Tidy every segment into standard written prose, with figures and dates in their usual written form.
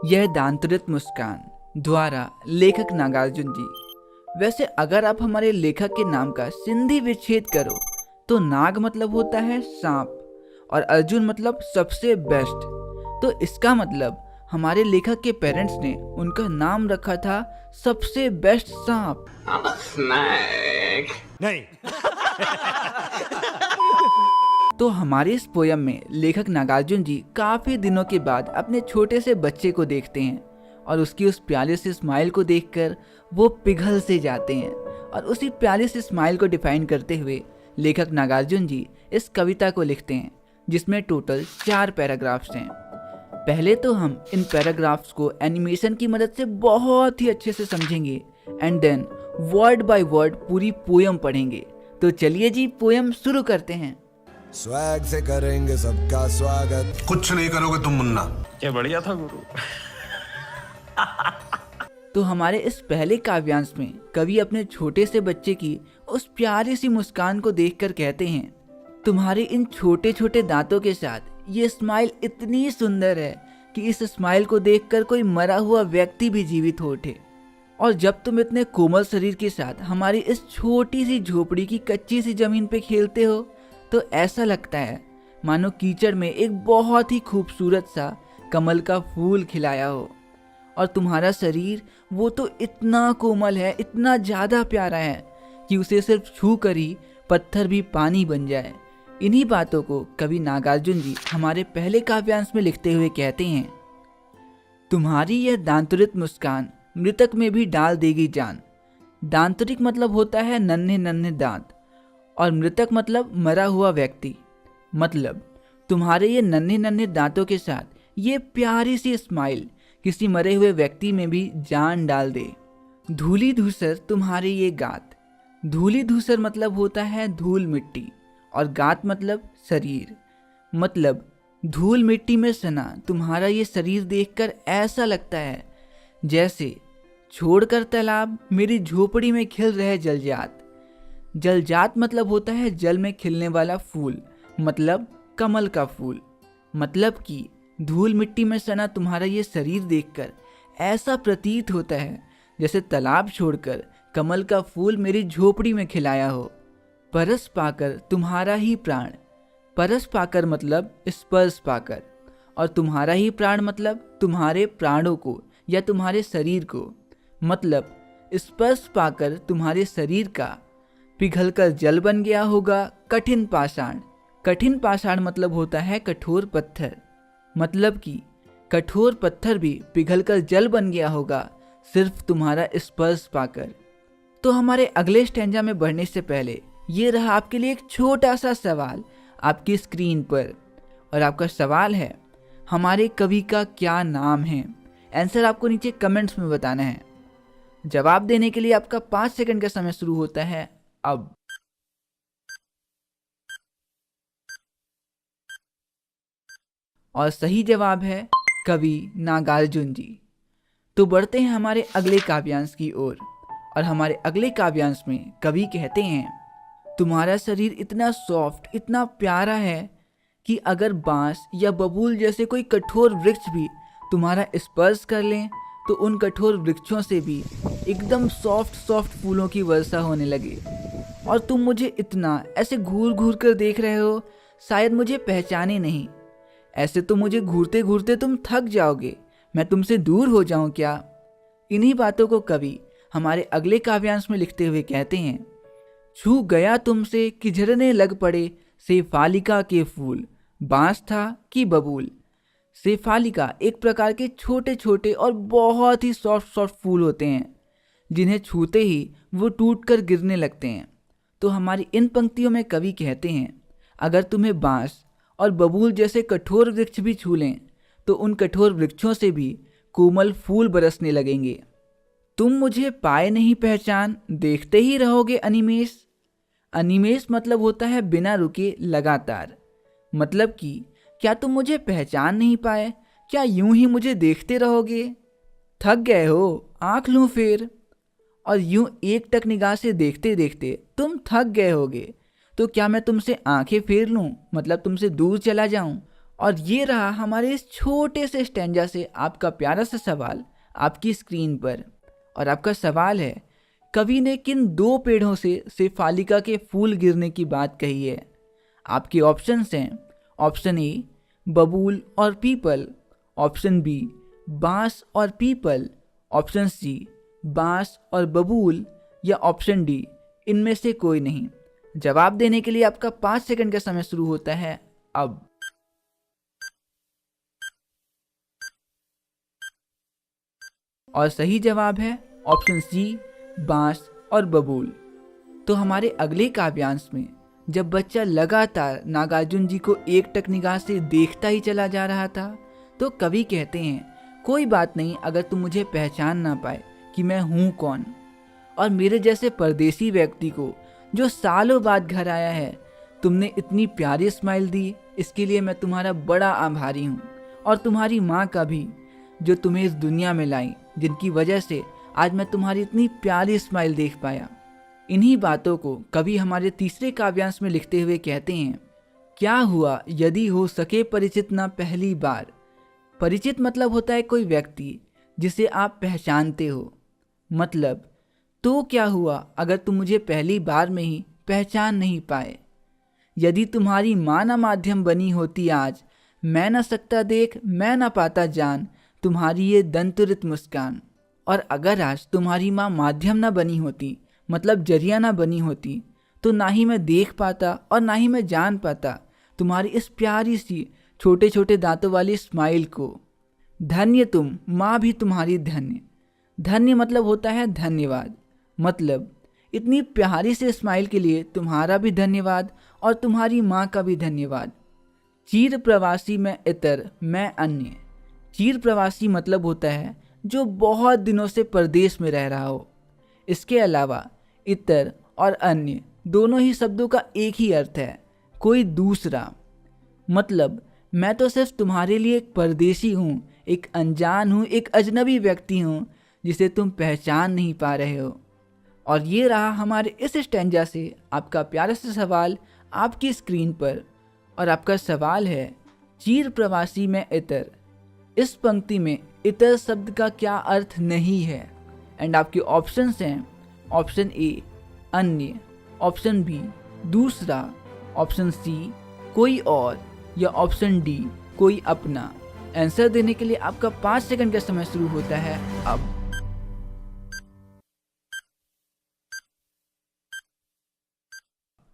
यह दांतरित मुस्कान द्वारा लेखक नागार्जुन जी। वैसे अगर आप हमारे लेखक के नाम का सिंधी विच्छेद करो तो नाग मतलब होता है सांप और अर्जुन मतलब सबसे बेस्ट। तो इसका मतलब हमारे लेखक के पेरेंट्स ने उनका नाम रखा था सबसे बेस्ट सांप। नहीं। तो हमारे इस पोयम में लेखक नागार्जुन जी काफी दिनों के बाद अपने छोटे से बच्चे को देखते हैं और उसकी उस प्याले से स्माइल को देखकर वो पिघल से जाते हैं। और उसी प्याले से स्माइल को डिफाइन करते हुए लेखक नागार्जुन जी इस कविता को लिखते हैं, जिसमें टोटल 4 पैराग्राफ्स हैं। पहले तो हम इन पैराग्राफ्स को एनिमेशन की मदद से बहुत ही अच्छे से समझेंगे and then word by word पूरी पोयम पढ़ेंगे। तो चलिए जी पोयम शुरू करते हैं। स्वैग से करेंगे सबका स्वागत। कुछ नहीं करोगे तुम मुन्ना। क्या बढ़िया था गुरु। तो हमारे इस पहले काव्यांश में कवि अपने छोटे से बच्चे की उस प्यारी सी मुस्कान को देखकर कहते हैं, तुम्हारे इन छोटे छोटे दांतों के साथ ये स्माइल इतनी सुंदर है कि इस स्माइल को देखकर कोई मरा हुआ व्यक्ति भी जीवित हो उठे। और जब तुम इतने कोमल शरीर के साथ हमारी इस छोटी सी झोपड़ी की कच्ची सी जमीन पे खेलते हो तो ऐसा लगता है मानो कीचड़ में एक बहुत ही खूबसूरत सा कमल का फूल खिलाया हो। और तुम्हारा शरीर वो तो इतना कोमल है, इतना ज़्यादा प्यारा है कि उसे सिर्फ छू कर ही पत्थर भी पानी बन जाए। इन्हीं बातों को कवि नागार्जुन जी हमारे पहले काव्यांश में लिखते हुए कहते हैं, तुम्हारी यह दांतरित मुस्कान मृतक में भी डाल देगी जान। दांतरिक मतलब होता है नन्हे नन्हे दांत और मृतक मतलब मरा हुआ व्यक्ति। मतलब तुम्हारे ये नन्हे नन्हे दांतों के साथ ये प्यारी सी स्माइल किसी मरे हुए व्यक्ति में भी जान डाल दे। धूली धूसर तुम्हारे ये गात। धूली धूसर मतलब होता है धूल मिट्टी और गात मतलब शरीर। मतलब धूल मिट्टी में सना तुम्हारा ये शरीर देखकर ऐसा लगता है जैसे छोड़कर तालाब मेरी झोपड़ी में खिल रहे जलजात। जलजात मतलब होता है जल में खिलने वाला फूल, मतलब कमल का फूल। मतलब कि धूल मिट्टी में सना तुम्हारा ये शरीर देखकर ऐसा प्रतीत होता है जैसे तालाब छोड़कर कमल का फूल मेरी झोपड़ी में खिलाया हो। परस पाकर तुम्हारा ही प्राण। परस पाकर मतलब स्पर्श पाकर और तुम्हारा ही प्राण मतलब तुम्हारे प्राणों को या तुम्हारे शरीर को। मतलब स्पर्श पाकर तुम्हारे शरीर का पिघलकर जल बन गया होगा कठिन पाषाण। कठिन पाषाण मतलब होता है कठोर पत्थर। मतलब कि कठोर पत्थर भी पिघलकर जल बन गया होगा सिर्फ तुम्हारा स्पर्श पाकर। तो हमारे अगले स्टैंजा में बढ़ने से पहले ये रहा आपके लिए एक छोटा सा सवाल आपकी स्क्रीन पर। और आपका सवाल है, हमारे कवि का क्या नाम है? आंसर आपको नीचे कमेंट्स में बताना है। जवाब देने के लिए आपका 5 सेकंड का समय शुरू होता है अब। और सही जवाब है कवि नागार्जुन जी। तो बढ़ते हैं हमारे अगले काव्यांश की ओर। और हमारे अगले काव्यांश में कवि कहते हैं, तुम्हारा शरीर इतना सॉफ्ट, इतना प्यारा है कि अगर बांस या बबूल जैसे कोई कठोर वृक्ष भी तुम्हारा स्पर्श कर लें तो उन कठोर वृक्षों से भी एकदम सॉफ्ट सॉफ्ट फूलों की वर्षा होने लगे। और तुम मुझे इतना ऐसे घूर घूर कर देख रहे हो, शायद मुझे पहचाने नहीं। ऐसे तो मुझे घूरते घूरते तुम थक जाओगे, मैं तुमसे दूर हो जाऊं क्या? इन्हीं बातों को कवि हमारे अगले काव्यांश में लिखते हुए कहते हैं, छू गया तुमसे कि झरने लग पड़े शेफालिका के फूल, बांस था कि बबूल। शेफालिका एक प्रकार के छोटे छोटे और बहुत ही सॉफ्ट सॉफ्ट फूल होते हैं जिन्हें छूते ही वो टूट कर गिरने लगते हैं। तो हमारी इन पंक्तियों में कवि कहते हैं, अगर तुम्हें बांस और बबूल जैसे कठोर वृक्ष भी छू लें तो उन कठोर वृक्षों से भी कोमल फूल बरसने लगेंगे। तुम मुझे पाए नहीं पहचान, देखते ही रहोगे अनिमेष। अनिमेष मतलब होता है बिना रुके लगातार। मतलब कि क्या तुम मुझे पहचान नहीं पाए? क्या यूं ही मुझे देखते रहोगे? थक गए हो? आंख लूं फेर? और यूं एक टक निगाह से देखते देखते तुम थक गए होगे तो क्या मैं तुमसे आंखें फेर लूं, मतलब तुमसे दूर चला जाऊं और ये रहा हमारे इस छोटे से स्टैंजा से आपका प्यारा सा सवाल आपकी स्क्रीन पर। और आपका सवाल है, कवि ने किन दो पेड़ों से शेफालिका के फूल गिरने की बात कही है? आपके ऑप्शंस हैं, ऑप्शन ए बबूल और पीपल, ऑप्शन बी बांस और पीपल, ऑप्शन सी बांस और बबूल, या ऑप्शन डी इनमें से कोई नहीं। जवाब देने के लिए आपका 5 सेकंड का समय शुरू होता है अब। और सही जवाब है ऑप्शन सी बांस और बबूल। तो हमारे अगले काव्यांश में जब बच्चा लगातार नागार्जुन जी को एकटक निगाह से देखता ही चला जा रहा था, तो कवि कहते हैं, कोई बात नहीं अगर तुम मुझे पहचान ना पाए कि मैं हूँ कौन। और मेरे जैसे परदेसी व्यक्ति को जो सालों बाद घर आया है, तुमने इतनी प्यारी स्माइल दी, इसके लिए मैं तुम्हारा बड़ा आभारी हूँ। और तुम्हारी माँ का भी, जो तुम्हें इस दुनिया में लाई, जिनकी वजह से आज मैं तुम्हारी इतनी प्यारी स्माइल देख पाया। इन्हीं बातों को कवि हमारे तीसरे काव्यांश में लिखते हुए कहते हैं, क्या हुआ यदि हो सके परिचित ना पहली बार। परिचित मतलब होता है कोई व्यक्ति जिसे आप पहचानते हो। मतलब तो क्या हुआ अगर तुम मुझे पहली बार में ही पहचान नहीं पाए। यदि तुम्हारी माँ ना माध्यम बनी होती आज, मैं ना सकता देख मैं ना पाता जान तुम्हारी ये दंतुरित मुस्कान। और अगर आज तुम्हारी माँ माध्यम ना बनी होती, मतलब जरिया ना बनी होती, तो ना ही मैं देख पाता और ना ही मैं जान पाता तुम्हारी इस प्यारी सी छोटे छोटे दांतों वाली स्माइल को। धन्य तुम माँ भी तुम्हारी धन्य। धन्य मतलब होता है धन्यवाद। मतलब इतनी प्यारी सी स्माइल के लिए तुम्हारा भी धन्यवाद और तुम्हारी माँ का भी धन्यवाद। चीर प्रवासी मैं इतर मैं अन्य। चीर प्रवासी मतलब होता है जो बहुत दिनों से परदेश में रह रहा हो। इसके अलावा इतर और अन्य दोनों ही शब्दों का एक ही अर्थ है, कोई दूसरा। मतलब मैं तो सिर्फ तुम्हारे लिए एक परदेशी हूँ, एक अनजान हूँ, एक अजनबी व्यक्ति हूँ जिसे तुम पहचान नहीं पा रहे हो। और ये रहा हमारे इस स्टैंजा से आपका प्यारा सा सवाल आपकी स्क्रीन पर। और आपका सवाल है, चीर प्रवासी में इतर। इस पंक्ति में इतर शब्द का क्या अर्थ नहीं है? एंड आपके ऑप्शंस हैं, ऑप्शन ए अन्य, ऑप्शन बी दूसरा, ऑप्शन सी कोई और, या ऑप्शन डी कोई अपना। आंसर देने के लिए आपका 5 सेकंड का समय शुरू होता है अब।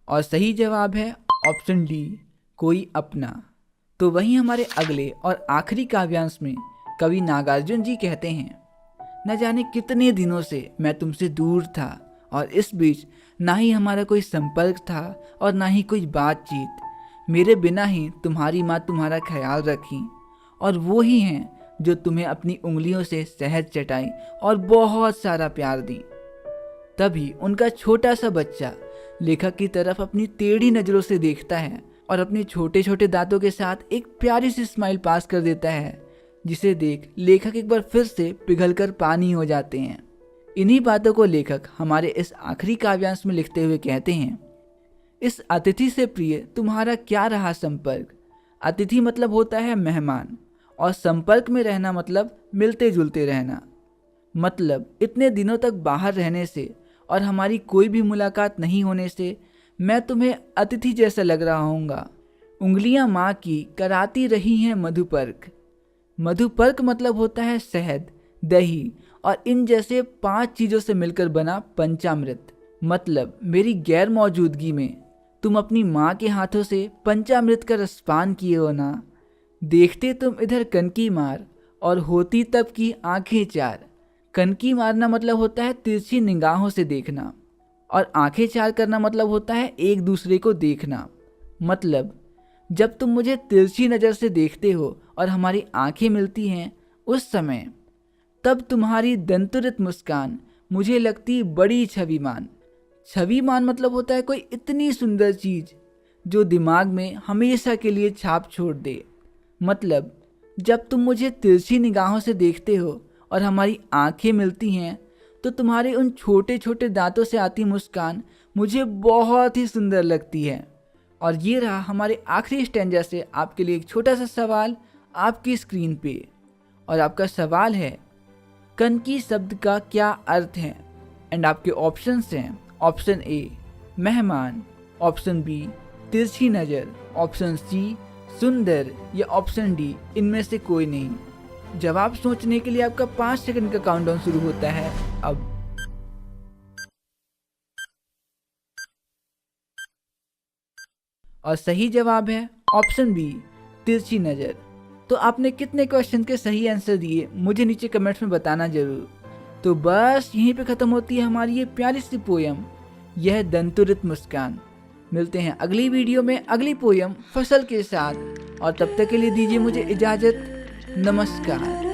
और सही जवाब है ऑप्शन डी कोई अपना। तो वहीं हमारे अगले और आखिरी काव्यांश में कवि नागार्जुन जी कहते हैं, न जाने कितने दिनों से मैं तुमसे दूर था और इस बीच ना ही हमारा कोई संपर्क था और ना ही कोई बातचीत। मेरे बिना ही तुम्हारी माँ तुम्हारा ख्याल रखी और वो ही हैं जो तुम्हें अपनी उंगलियों से शहद चटाई और बहुत सारा प्यार दी। तभी उनका छोटा सा बच्चा लेखक की तरफ अपनी टेढ़ी नज़रों से देखता है और अपने छोटे छोटे दांतों के साथ एक प्यारी सी स्माइल पास कर देता है, जिसे देख लेखक एक बार फिर से पिघलकर पानी हो जाते हैं। इन्हीं बातों को लेखक हमारे इस आखिरी काव्यांश में लिखते हुए कहते हैं, इस अतिथि से प्रिय तुम्हारा क्या रहा संपर्क। अतिथि मतलब होता है मेहमान और संपर्क में रहना मतलब मिलते जुलते रहना। मतलब इतने दिनों तक बाहर रहने से और हमारी कोई भी मुलाकात नहीं होने से मैं तुम्हें अतिथि जैसा लग रहा हूँगा। उंगलियां माँ की कराती रही हैं मधुपर्क। मधुपर्क मतलब होता है शहद, दही और इन जैसे 5 चीज़ों से मिलकर बना पंचामृत। मतलब मेरी गैर मौजूदगी में तुम अपनी माँ के हाथों से पंचामृत का रसपान किए हो ना। देखते तुम इधर कनकी मार और होती तब की आंखें चार। कनकी मारना मतलब होता है तिरछी निगाहों से देखना और आंखें चार करना मतलब होता है एक दूसरे को देखना। मतलब जब तुम मुझे तिरछी नज़र से देखते हो और हमारी आंखें मिलती हैं उस समय, तब तुम्हारी दंतुरित मुस्कान मुझे लगती बड़ी छविमान। छविमान मतलब होता है कोई इतनी सुंदर चीज़ जो दिमाग में हमेशा के लिए छाप छोड़ दे। मतलब जब तुम मुझे तिरछी निगाहों से देखते हो और हमारी आंखें मिलती हैं, तो तुम्हारे उन छोटे छोटे दांतों से आती मुस्कान मुझे बहुत ही सुंदर लगती है। और ये रहा हमारे आखिरी स्टैंजा से आपके लिए एक छोटा सा सवाल आपकी स्क्रीन पे। और आपका सवाल है, कनकी शब्द का क्या अर्थ है? एंड आपके ऑप्शंस हैं, ऑप्शन ए मेहमान, ऑप्शन बी तिरछी नज़र, ऑप्शन सी सुंदर, या ऑप्शन डी इनमें से कोई नहीं। जवाब सोचने के लिए आपका 5 सेकंड का काउंटडाउन शुरू होता है अब। और सही जवाब है ऑप्शन बी तिरछी नज़र। तो आपने कितने क्वेश्चन के सही आंसर दिए मुझे नीचे कमेंट्स में बताना जरूर। तो बस यहीं पे ख़त्म होती है हमारी ये प्यारी सी पोयम, यह दंतुरित मुस्कान। मिलते हैं अगली वीडियो में अगली पोयम फसल के साथ, और तब तक के लिए दीजिए मुझे इजाज़त। नमस्कार।